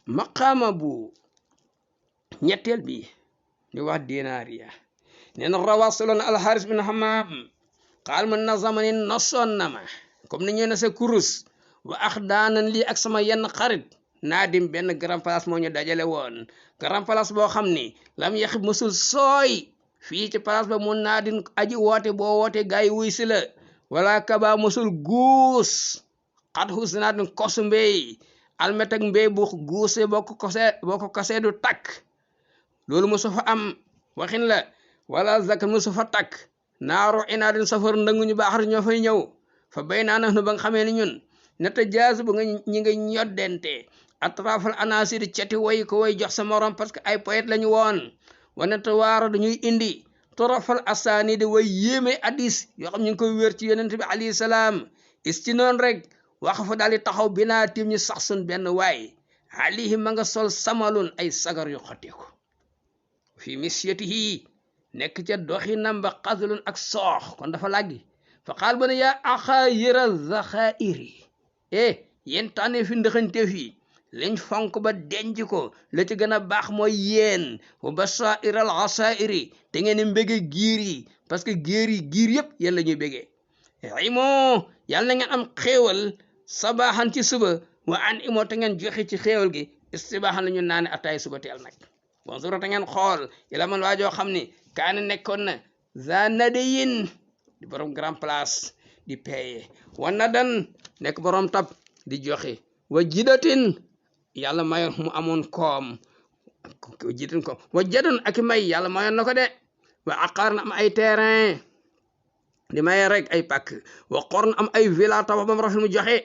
maqaama bu ñetteel bi ñu wax dinaariya nee na rawasaloon alxaaris bin hamaam xaal ma nazamani nosoon na ma comme ni ñu ne sa kurus wa ax daanan lii ak sama yenn xarit naadim benn grand place moo ñu dajale woon grand place boo xam ni lam yaxib mësul sooy fii ci place ba mu naadin aji woote boo woote gaay wuy si la wala kaba mësul guus xat xus naadin kosu mbéy almet ak mbéy bu guuse boo ko kosee du takk loolu mësu fa am waxin la wala zakk mësu fa takk naaru inaadin safar ndanguñu baaxar ñoo fay ñëw fa bay naa nu ba nga xamee ni ñun neta jaas bu nga ñi nga ñoddente atrafal anasir ceti way ko way jox sa morom parce que ay poète lañu woon waneta waaro dañuy indi torofal asaani di way yéeme hadis yoo xam ñu ngi koy wér ci yonent bi alayhi salaam is ci noonu rek wax fa daal di taxaw binaa tim ñu sax sun benn waay alayhi ma nga sol samalun ay sagar yu xotteeku fi misyatihi nekk ca doxinam ba xasalun ak soox kon dafa làggi fa xaal ba ne yaa axa yëra zaxairi yéen tànnee fi ndëxanteef yi liñ fonk ba denc ko la ci gën a baax mooy yéen wa basair al asairi te ngeen di mbége giir yi parce que giir yëpp yéen la ñuy bégee imo yàlla na ngeen am xéewal sabaxan ci suba wa an imo te ngeen joxe ci xéewal gi istibaxan la ñu naane ataay suba teel nag bon sura te ngeen xool yàlla man waajoo xam ni kaane nekkoon na za nadayin di borom grand place di paye wa nadan nekk borom tab di joxe wa jidatin yàlla mayoon mu amoon koom jidatin koom wa jadun ak may yàlla mayoon na ko de wa aqaar na am ay terrain di maye rek ay pàkk wa qorn am ay villa tabax ba mu rafet mu joxe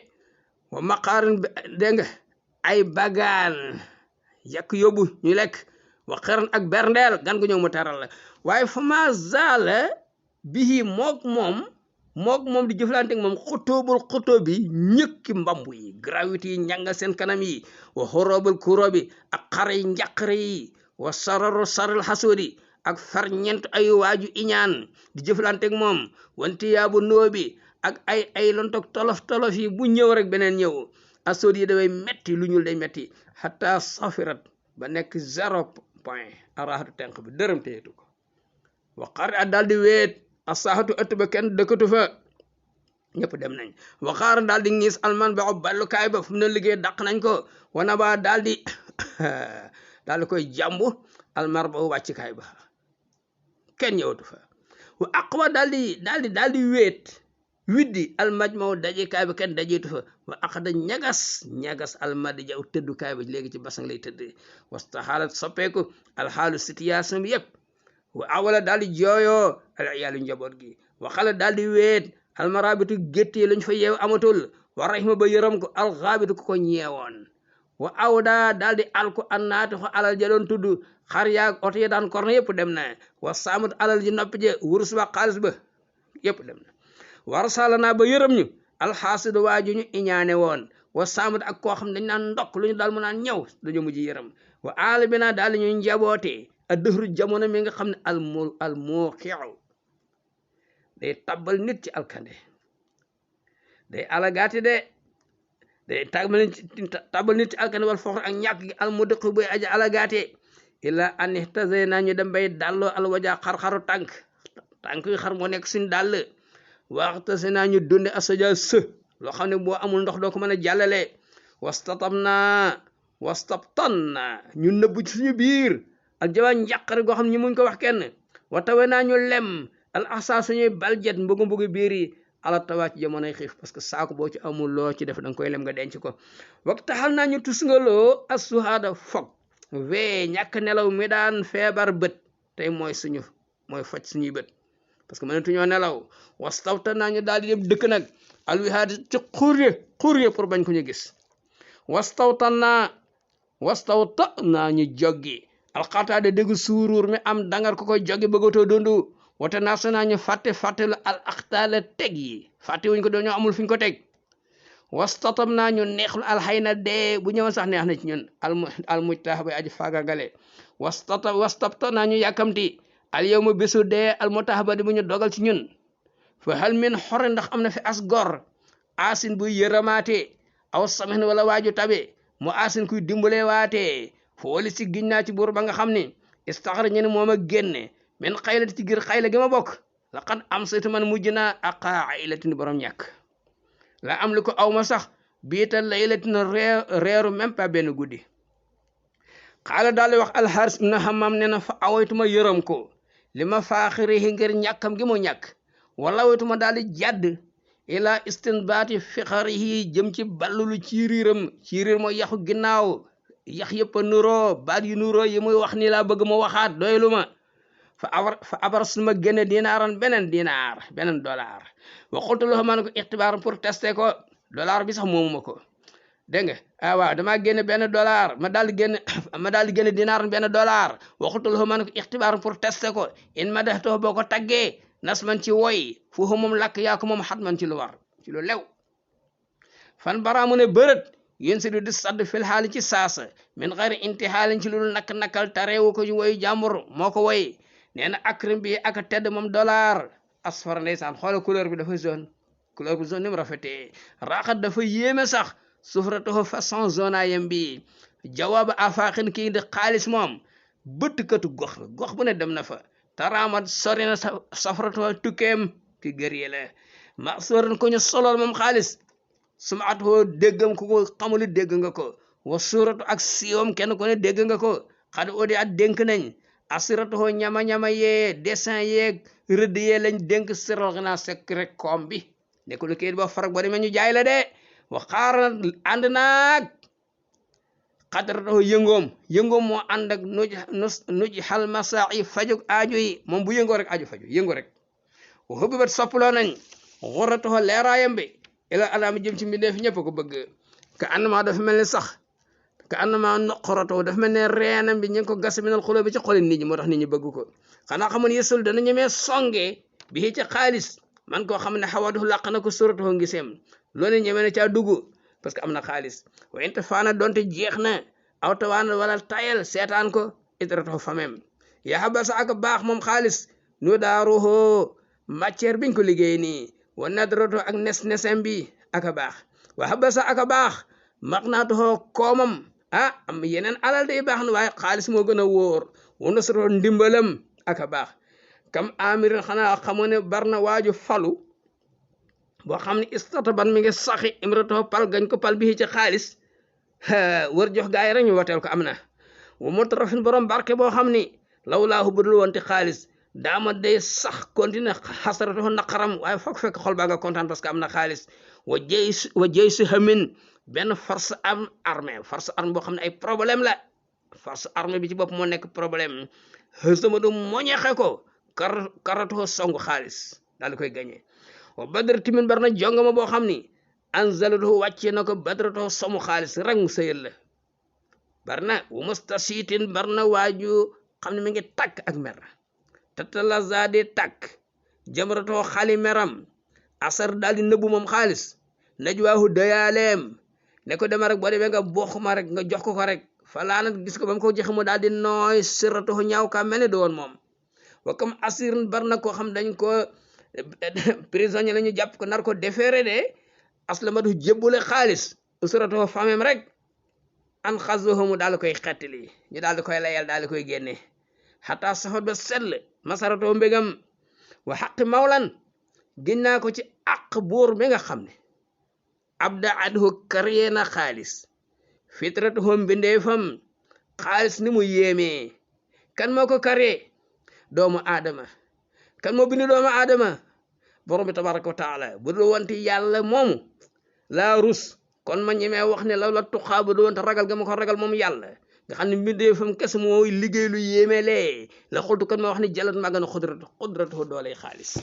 wa maqaarin dégg nga ay bagaan yàq yóbbu ñu lekk wa xeran ak berndeel gan gu ñëw mu teral la waaye fa ma zaala bihi mook moom di jëflante ak moom xutoo bi ñëkki mbambu yi gravité yi ñanga seen kanam yi wa xoroobal kuro bi ak xare yi njàqare yi wa saral xasoodi ak farñent ay waaju iñaan di jëflante ak moom wanti yaabu noo bi ak ay lontok tolof yi bu ñëw rek beneen ñëw asoodi yi dafay metti lu ñuul day metti xataa safirat ba nekk 0 point araxatu tenq bi dërëm téyetu ko wa xar a daal di weet a saaxatu ëtt ba kenn dëkkatu fa ñëpp dem nañ wa xaar daal di ngis alman ba ballukaay ba fu mu ne liggéey dàq nañ ko wana ba daal di koy jàmbu almar ba wàccikaay ba kenn ñëwatu fa wa aqwa daal di weet widdi almajmaw dajekaay ba kenn dajeetu fa wa aqda ñagas almadi jaw tëddukaay ba léegi ci basang lay tëdd wastaxaalat soppeeku alxaalu situation bi yëpp wa awala daal di jooyoo al iyaalu njaboot gi wa xala daal di weet almarabitu gétti luñ fa yeew amatul wa rahima ba yëram ko alxaabitu ko ñeewoon wa awda daal di alku annaati ko alal ja doon tudd xar yaag oto ya daan korne yëpp dem na wa saamut alal ji noppi je wurus ba xaalis ba yëpp dem na warsala naa ba yërëm ñu alxaasidu waaju ñu iñaane woon wa saamut ak koo xam dañ naan ndokk lu ñu daal mu naan ñëw dañu mujj yërëm wa aali bi naa daal ñuy njabootee a dëhru jamono mi nga xam ne al muuqiu day tabbal nit ci alkande day alagaati de day tabbal nit ci alkande wal foxor ak ñàkk gi al mudiq buy aja alagaate illa an ihtazay naa ñu dem bay dalloo alwaja xar-xaru tànk yu xar moo nekk suñ dàll waxta si naa ñu dunde asaja loo xam ne boo amul ndox doo ko mën a jàllale wastabtan na ñu nëbb ci suñu biir ak jawa njàqare goo xam ne ñu muñ ko wax kenn wa tawe naa ñu lem al asa suñuy baljet mbugu biir yi ala tawaa ci jamonoy xiif parce que saako boo ci amul loo ci def danga koy lem nga denc ko wax taxal naa ñu tusngaloo asuhaada fog wee ñàkk nelaw mi daan feebar bët tey mooy faj suñuy bët parce que mënatuñoo nelaw wastawta naa ñu daal di dem dëkk nag alwihaad ci xurye pour bañ ko ñu gis wastawta naa ñu joggi alxataade dégg suuruur mi am dangar ko koy joggi bëggatoo dundu wate naa sa naa ñu fàtte lu al axtaala teg yi fàtte wuñ ko dañoo amul fuñ ko teg wastatam naa ñu neexlu alxay na dee bu ñëwoon sax neex na ci ñun almujtah bay aji faagagale wastabta naa ñu yàkkamti al yawma bésu dee almutahaba di bu ñu dogal ci ñun fa hal min xore ndax am na fi as gor asin buy yërëmaate aw samin wala waaju tabe mu asin kuy dimbale waatee fooli si giñ naa ci buur ba nga xam ni istaxara ñu ne moom a génne min xaylati ci gir xayla gi ma bokk laqad am saytu man mujj naa aqaa aylatin borom ñàkk la am li ko aw ma sax biital laylatin reeru même pas benn guddi xaala daal di wax alxaaris ibn hammam ne na fa awaytuma yërëm ko li ma faaxirihi ngir ñàkkam gi mu ñàkk wala waytuma daal di jàdd ila istinbaati fixarihi jëm ci ballulu ci riir mooy yaxu ginnaaw yax yëpp a nuroo baat yu nuroo yi muy wax ni laa bëgg ma waxaat doylu ma fa abaras ma génne dinaaran beneen dollar wa xultu lahu ma ne ko ixtibaar pour tester ko dollar bi sax moomuma ko dégg nga waaw damaa génne benn dollar ma daal di génne dinaaran benn dollar wa xultu lahu ma ne ko ixtibaar pour tester ko in ma def too boo ko taggee nas man ci woy foofu moom lakk yaa ko moom xat man ci lu war ci lu lew fan baraamu ne bërët yéen si du di sadd fil xaali ci saasa min xayri intihaalin ci lu nakk-nakkal tareewu ko ci woyu jàmbur moo ko woy nee na akrim bi ak tedd moom dollar asfar ndeysaan xoola couleur bi dafa jaune couleur bu jaune ni mu rafetee raaxat dafa yéeme sax sufratahu façon zona yem bi jawaaba afaaxin kii di xaalis moom bëttkatu gox bu ne dem na fa taraamat sori na safratahu tukkeem ki gërye la ma soran ko ñu solool moom xaalis sumaatoo déggam ku ko xamuli dégg nga ko wa suratu ak siiwam kenn ko ne dégg nga ko xad odi at dénk nañ asiratuhu ñama yee dessin yeeg rëdd yee lañ dénk siral xanaa secret koom bi nekkul kayit ba farag ba demee ñu jaay la de wa xaara ànd naag xadratuhu yëngoom moo ànd ak nuj xal masaa'i fajug aajo yi moom bu yëngoo rek aajo faju yëngo rek wa hubbibat soppaloo nañ xurratuhu leeraayam bi ila alaami jëm ci mbindeef ñëpp ko bëgg ka annama dafa mel ni sax ka annama noqoratoo dafa mel ne reenam bi ñu ngi ko gas minal xuloo bi ci xoli nit ñi moo tax nit ñi bëgg ko xanaa xamoon yesul dana ñemee songe bi ci xaalis man koo xam ne xawadu làq na ko suratoo ngiseem loolu ñemee na caa dugg parce que am na xaalis wa inte faana donte jeex na awtawaan wala tayal seetaan ko idratoo famem yaa xabal sa ak baax moom xaalis nu daaruhoo matière biñ ko liggéey nii wa nadrato ak nesem bi ak a baax wa xabal sa ak a baax maq naatuhoo koomam am yeneen alal day baax na waaye xaalis moo gën a wóor wa nasroo ndimbalam ak a baax kam amirin xanaa xamoo ne bar na waaju falu boo xam ne istataban mi ngi saxi imratoo pal gañ ko pal bi ci xaalis wër jox gaa yi rek ñu wateel ko am na wa mutarafin borom barke boo xam ni lawlaahu budul wonti xaalis daama day sax continue xasratoo naqaram waaye foog fekk xol baa nga kontaan parce que am na xaalis wa jëy si hamin benn force armée boo xam ne ay problème la force armée bi ci bopp moo nekk problème xësama du moñexe ko karatoo songu xaalis daal di koy gagné wa badr timin bar na jongama boo xam ni anzalatu wàcce na ko badratoo somu xaalis rek mu sëyal la bar na wa mustasiitin bar na waaju xam ne mi ngi takk ak mer tatala zade takk jamratoo xali meram asar daal di nëbbu moom xaalis najwaahu dayaaleem ne ko dema rek boo demee nga boxuma rek nga jox ko rek falaanat gis ko ba mu ko joxe mu daal di nooy sirratoo ñaaw ka mel ne doon moom wa comme asir bar na koo xam dañ ko prisonnier la ñu jàpp ko nar ko déféré de aslamatu jébbule xaalis usratoo famem rek an xazuhu mu daal di koy xettali ñu daal di koy layal daal di koy génne xataa saxot ba sell masaratoo mbégam wa xaqi mawlan gën naa ko ci àq buur bi nga xam ne abda adhu kariyee na xaalis fitratuhu mbindeefam xaalis ni mu yéemee kan moo ko kariyee doomu aadama kan moo bindu doomu aadama borom bi tabaraka wa taala bu dul wante yàlla moomu laa rus kon ma ñemee wax ne law la tuxaa bu dul wante ragal ga ma ko ragal moom yàlla nga xam ne mbindeefam kese mooy liggéey lu yéemelee la xultu kon ma wax ni jalat maa gën a xudratu dooley xaalis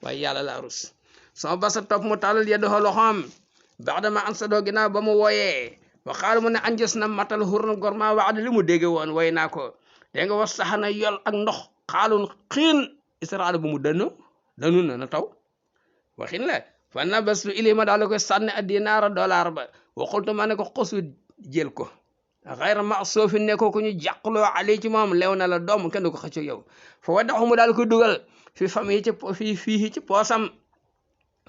waaye yàlla laa rus sama basa topp mu tàllal yeddoxo loxoom baax dama an sa doo ginnaaw ba mu wooyee wa xaal mu ne anjës na matal xurna gorma waada li mu dégge woon woy naa ko dégg nga wax saxana yol ak ndox xaalun xiin israel bu mu danu na taw waxin la fa nabastu ili ma daal koy sànni a dinaara dollar ba waxultu ma ne ko xosu jël ko xayra ma soofin ne ko ku ñu jàqloo ali ci moom lew na la doom kenn du ko xëcco yow fa wadaxu mu daal koy dugal fi fam yi fii ci poosam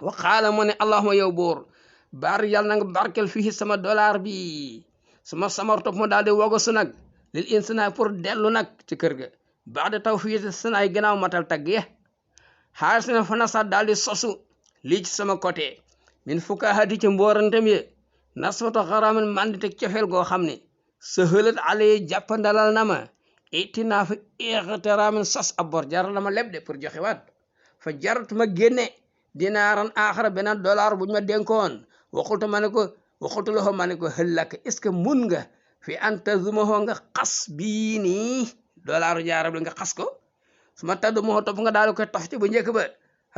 wa xaala mu ne allahuma yow buur baar yàlla na nga barkel fii sama dollar bi suma samar topp ma daal di wogosu nag lil insana pour dellu nag ci kër ga baax de taw fii sanaay gannaaw matal tagg ya xaalis na fa nasa daal di sosu lii ci sama côté min fukaahati ci mboorantem ye nasfata xaraman mandi teg cofeel goo xam ne sa hëlat ale jàppandalal na ma itinaa fa ixtiramin sas ab bor jaral na ma leb de pour joxe waat fa jarut ma génne dinaaran aaxara beneen dollar buñ ma dénkoon waxultu loxo ma ne ko hëllak est ce que mun nga fi antazumahoo nga xas bii nii dollaru jaarab la nga xas ko su ma taddu moo topp nga daal koy taf ci bu njëkk ba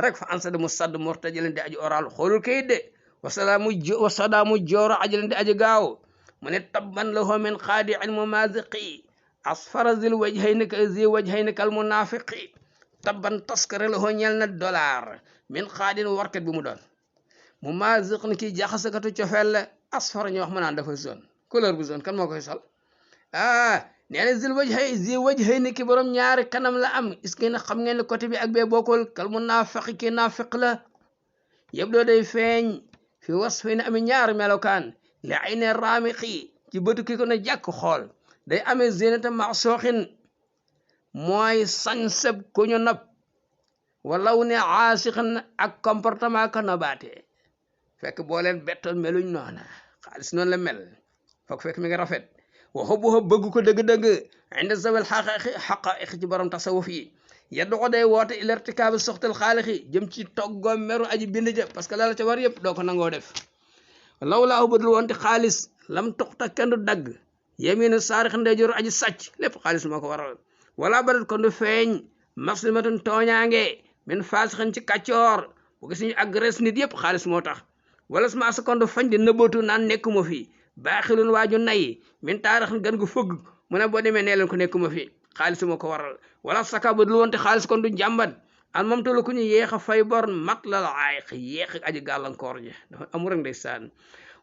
rek fa ansada mu sadd mortajaleen di aji oral xoolul kayit de wasadaamu jooro ajaleen di aji gaaw mu ne tabban lahu min xaadi ilmu maziqi asfara zil wajhayni ka zi wajhayni kal munafiqi tabban taskare lahu ñel na dollar min xaadin warkat bi mu doon mu maziq ni kii jaxasakatu cofeel la asfara ñu wax mu naan dafa zone couleur bu zone kan moo koy sol nee na zi wajhayni ki borom ñaari kanam la am est-ce que xam ngeen ne côté bi ak bee bokkul kal munafiqi ki nafiq la yëpp doo day feeñ fi wasfi ne ami ñaari melokaan li ay ne raamiqi ci bëtu ki ko ne jàkk xool day amee zinata maxsooxin mooy sañseb ku ñu nopp walaw ne aasixin ak comportement ka nobaatee fekk boo leen bettoon meluñ noona xaalis noonu la mel fekk mi nga rafet waxu bu bëgg ko dëgg-dëgg inde zawel xaqaiq ci borom tasawuf yi yeddu ko day woote ilertikaabi soxtal xaalixi jëm ci toggoo meru aji bind ja parce que lala ca war yëpp doo ko nangoo def law laahu badul wonte xaalis lam tuxta kenn du dagg yeminu saarix ndeyjoor aji sàcc lépp xaalis moo ko waral wala badat kon du feeñ maslimatun tooñaange min faasixin ci kàccoor bu gis ñu agresse nit yëpp xaalis moo tax wala suma sa kon du fañ di nëbbatu naan nekkuma fi baaxilun waaju nay min taarixin gan gu fëgg mu ne boo demee nee leen ko nekkuma fi xaalis moo ko waral wala saka badul wonte xaalis kon du jàmbat al moom tolu ku ñu yéex a fay bor mat la ayq yéex aji gàllankoor ji dafa amu rek ndeysaan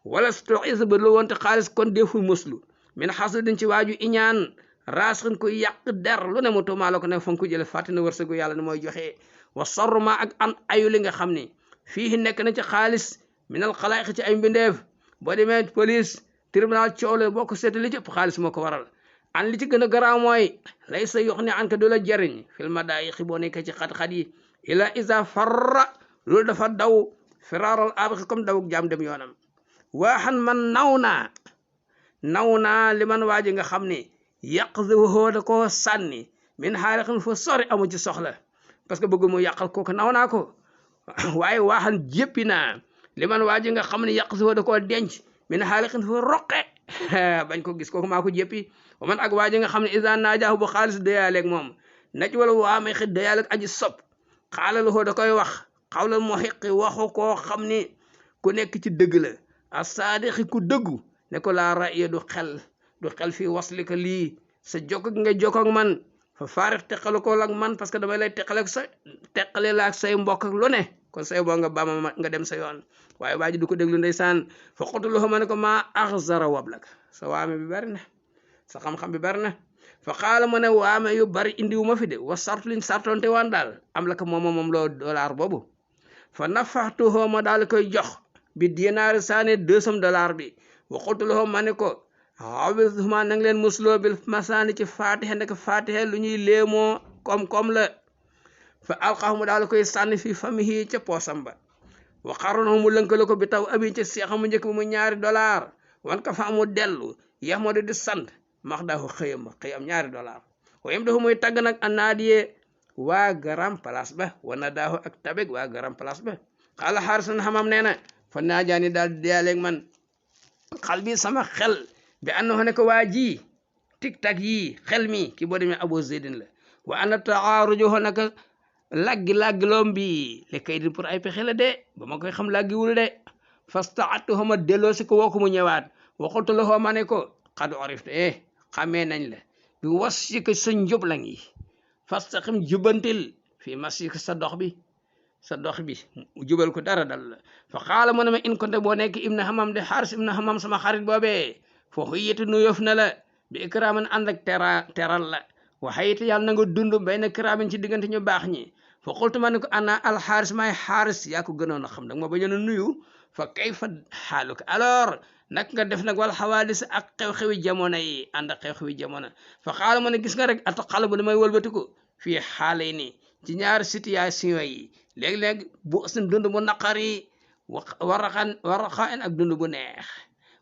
wala stoxisa badul wonte xaalis kon deful muslu min xasudin ci waaju iñaan raasxin ku yàq der lu ne mu tuumaa la ko ne fa nga ko jële fàtte na wërsëgu yàlla ne mooy joxe wa sarruma ak an ayu li nga xam ne fii nekk na ci xaalis minal xalaayiq ci ay mbindeef boo demee police tribunal coole boo ko seeta li ci ëpp xaalis moo ko waral an li ci gën a garaaw mooy lay sa yox ne an ka du la jariñ fil madaayiqi boo nekkee ci xat-xat yi ila isa farra loolu dafa daw firaaral abixi comme dawuk jaam dem yoonam waaxan man naw naa li man waaji nga xam ne yàq woo da koo sànni min xaarixin fa sori amu ci soxla parce que bëgg mu yàqal kooku naw naa ko waaye waaxan jéppi naa li man waaji nga xam ne yàq woo da koo denc min xaarixin fa roqe bañ ko gis kooku maa ko jéppi wa man ak waaji nga xam ne isa naajaahu bu xaalis dayaaleeg moom naj wala waamee xi dayaaleeg aji sob xaalal woo da koy wax xawlal mu xiqi waxu koo xam ni ku nekk ci dëgg la a saadixi ku dëggu ne ko laa raya du xel fii waslika lii sa jokk nga jokk ak man fa faarix teqale ko ak man parce que damay lay teqale la ak say mbokk ak lu ne kon say boo nga bama nga dem sa yoon waaye waa ji du ko déglu ndeysaan fa xotuloo ma ne ko maa axzara wablak sa waame bi bari na sa xam-xam bi bari na fa xaala ma ne waame yu bari indiwu ma fi de wa sartu liñ sartonte waan daal am la ko moom loo dollar boobu fa nafaxtuhoo ma daal koy jox bi dinaari saane $200 bi wa xotuloo ma ne ko awizuma nang leen musloo bil masaani ci fatixe ndek fatixe lu ñuy léemoo koom-koom la fa alxahu mu daal koy sànni fi famihi ca poosam ba wa xarono mu lënkale ko bi taw abi ca seexa mu njëkk bi mu $2 wan ka fa amu dellu yax ma di sant max daahu xëyam $2 wayam dafa muy tagg nag anaadiyee waa garam place ba wana daahu ak tabeg waa garam place ba xaala xaarisan xamam nee na fa naajaani daal diyaaleeg man xal bi sama xel bi annahu ne ko waa ji tic-tac yii xel mi ki boo demee Abu Zeydin la wa ana taarujoho naka laggi-loom bi le kay din pour ay pexe la de ba ma koy xam laggiwul de fastaatuhu ma delloo si ko woo ko mu ñëwaat waxultu la ma ne ko xad orifte xamee nañ la bi wasika sa njublang yi fastaqim jubantil fii masika sa dox bi jubal ko dara dal la fa xaala mu ne ma in konte boo nekk ibna hamam de xaaris ibna hamam sama xarit boobee foo xuyiti nu yof na la bi ikraman ànd ak teral la waxayite yàlla na nga dund bayna kiraamin ci diggante ñu baax ñi fa xultu ma ne ko ana alxaaris maay xaaris yaa ko gënoon a xam da nga ma bañoon a nuyu fa kayfa xaaluka alors nak nga def nag wal xawaadis ak xew-xewi jamono yi ànd ak xew-xewi jamono fa xaala ma ne gis nga rek ata xala bu damay wëlbatiku fii xaale ni ci ñaari situation yi léeg-léeg bu sun dund bu naqari waraxaan ak dund bu neex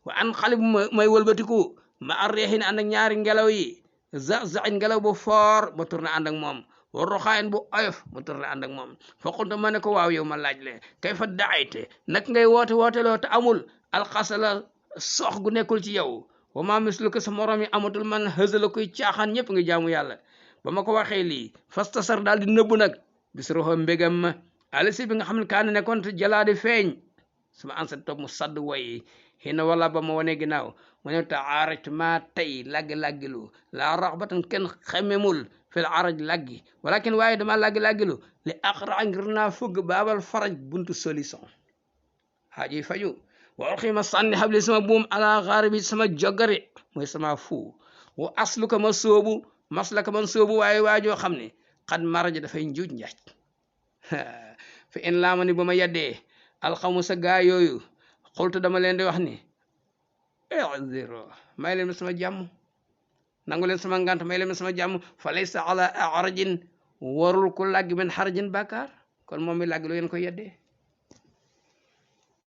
wa an xale bu may wëlbatiku ma arreexin ànd ak ñaari ngelaw yi zain ngelaw bu foor ma tourné ànd ak moom wa roxaayin bu oyof ma tourné ànd ak moom fa qultu ma ne ko waaw yow ma laaj le kay fa daayte nak ngay woote loo te amul alxasala sox gu nekkul ci yow wa ma mislu ko sa morom yi amatul man hësala koy caaxaan ñëpp nga jaamu yàlla ba ma ko waxee lii fastasar daal di nëbbu nag bis roxo mbégam ma alisi bi nga xam ne kaane nekkoon te jalaadi feeñ sama ansat topp mu sadd woyi xina wala ba ma wane ginnaaw mu ne te aaraj maa tey laggi-laggilu laa raxbatan kenn xememul fil araj laggi walakin waaye dama laggi-laggilu li aqra ngir naa fëgg baabal faraj buntu solution xaaji faju wa alxima sànni xabli sama buum ala xaari bi sama jogari mooy sama fu wa aslu ko ma soobu masla ko man soobu waaye waajoo xam ne xad maraja dafay njuuj njaaj fi in laama ni ba ma yeddee alxamu sa gaa yooyu xultu dama leen di wax ni zéro may leen sama jàmm nangu leen sama ngant may leen sama jàmm fa laysa ala arajin warul ku làgg min xarajin bàkkaar kon moom mi làgg lu ngeen ko yeddee